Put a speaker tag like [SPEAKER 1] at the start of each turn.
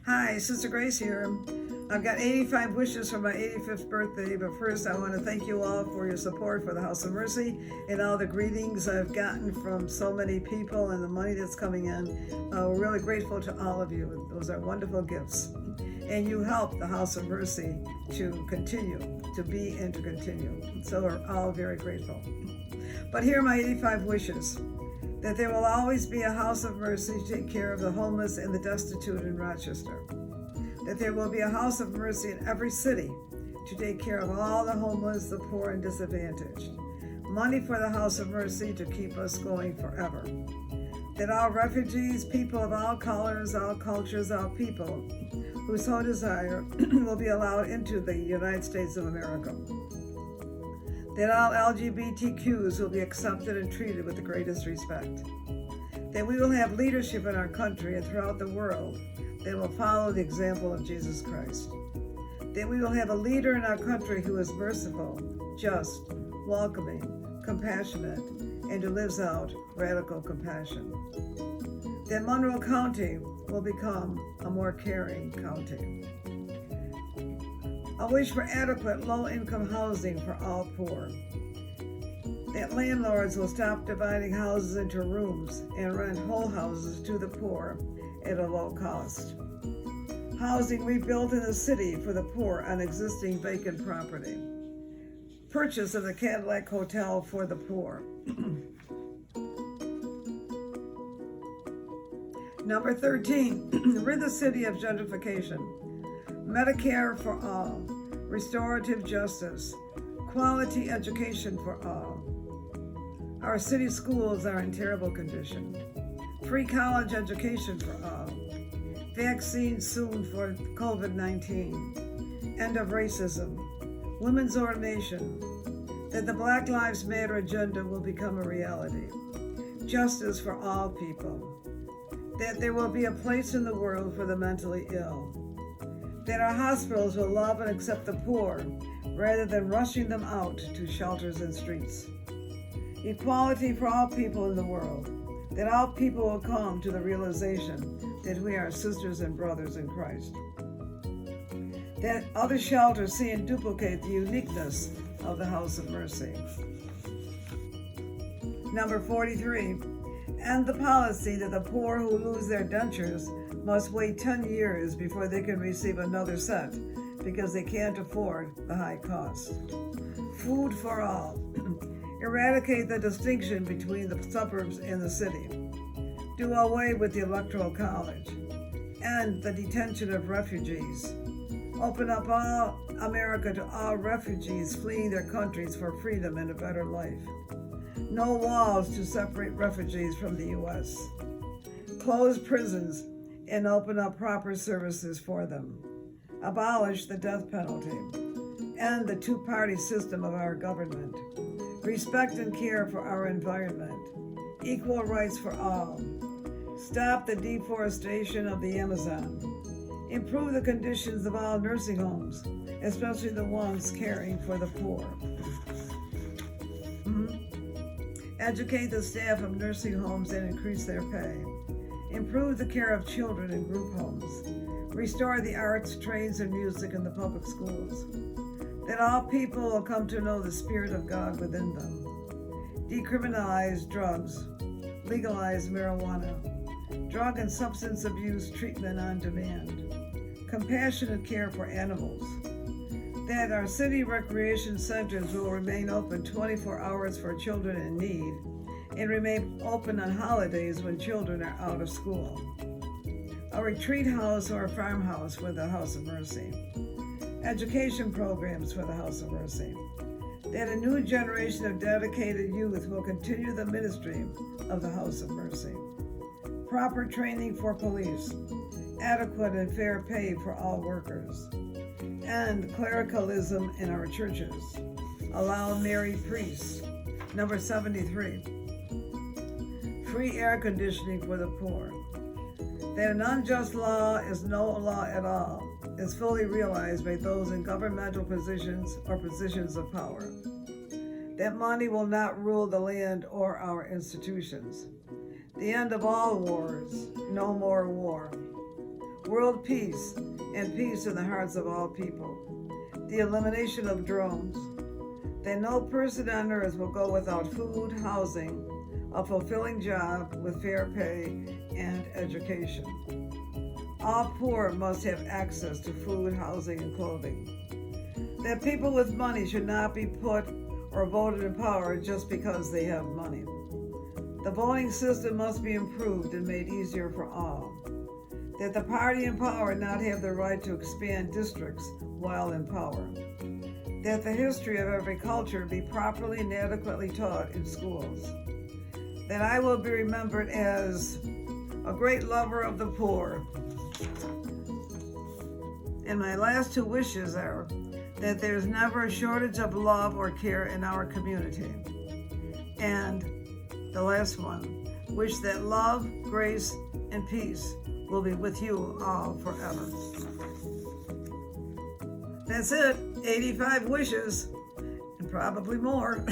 [SPEAKER 1] Hi, Sister Grace here. I've got 85 wishes for my 85th birthday, but first I want to thank you all for your support for the House of Mercy and all the greetings I've gotten from so many people and the money that's coming in. We're really grateful to all of you. Those are wonderful gifts. And you help the House of Mercy to continue, to be and to continue. So we're all very grateful. But here are my 85 wishes. That there will always be a House of Mercy to take care of the homeless and the destitute in Rochester. That there will be a House of Mercy in every city to take care of all the homeless, the poor, and disadvantaged. Money for the House of Mercy to keep us going forever. That all refugees, people of all colors, all cultures, all people who so desire will be allowed into the United States of America. That all LGBTQs will be accepted and treated with the greatest respect. That we will have leadership in our country and throughout the world that will follow the example of Jesus Christ. That we will have a leader in our country who is merciful, just, welcoming, compassionate, and who lives out radical compassion. That Monroe County will become a more caring county. I wish for adequate low-income housing for all poor. That landlords will stop dividing houses into rooms and rent whole houses to the poor at a low cost. Housing rebuilt in the city for the poor on existing vacant property. Purchase of the Cadillac Hotel for the poor. Number 13, rid the city of gentrification. Medicare for all, restorative justice, quality education for all. Our city schools are in terrible condition. Free college education for all. Vaccines soon for COVID-19. End of racism. Women's ordination. That the Black Lives Matter agenda will become a reality. Justice for all people. That there will be a place in the world for the mentally ill. That our hospitals will love and accept the poor rather than rushing them out to shelters and streets. Equality for all people in the world. That all people will come to the realization that we are sisters and brothers in Christ. That other shelters see and duplicate the uniqueness of the House of Mercy. Number 43, end the policy that the poor who lose their dentures must wait 10 years before they can receive another set because they can't afford the high cost. Food for all. Eradicate the distinction between the suburbs and the city. Do away with the Electoral College. End the detention of refugees. Open up all America to all refugees fleeing their countries for freedom and a better life. No walls to separate refugees from the U.S. Close prisons and open up proper services for them. Abolish the death penalty. End the two-party system of our government. Respect and care for our environment. Equal rights for all. Stop the deforestation of the Amazon. Improve the conditions of all nursing homes, especially the ones caring for the poor. Educate the staff of nursing homes and increase their pay. Improve the care of children in group homes. Restore the arts, trades, and music in the public schools. That all people will come to know the Spirit of God within them. Decriminalize drugs. Legalize marijuana. Drug and substance abuse treatment on demand. Compassionate care for animals. That our city recreation centers will remain open 24 hours for children in need and remain open on holidays when children are out of school. A retreat house or a farmhouse for the House of Mercy. Education programs for the House of Mercy. That a new generation of dedicated youth will continue the ministry of the House of Mercy. Proper training for police. Adequate and fair pay for all workers. End clericalism in our churches. Allow married priests. Number 73. Free air conditioning for the poor. That an unjust law is no law at all is fully realized by those in governmental positions or positions of power. That money will not rule the land or our institutions. The end of all wars. No more war. world peace, and peace in the hearts of all people. The elimination of drones, that no person on earth will go without food, housing, a fulfilling job with fair pay, and education. All poor must have access to food, housing, and clothing. That people with money should not be put or voted in power just because they have money. The voting system must be improved and made easier for all. That the party in power not have the right to expand districts while in power. That the history of every culture be properly and adequately taught in schools. That I will be remembered as a great lover of the poor. And my last two wishes are that there's never a shortage of love or care in our community. And the last one, wish that love, grace, and peace will be with you all forever. That's it, 85 wishes, and probably more.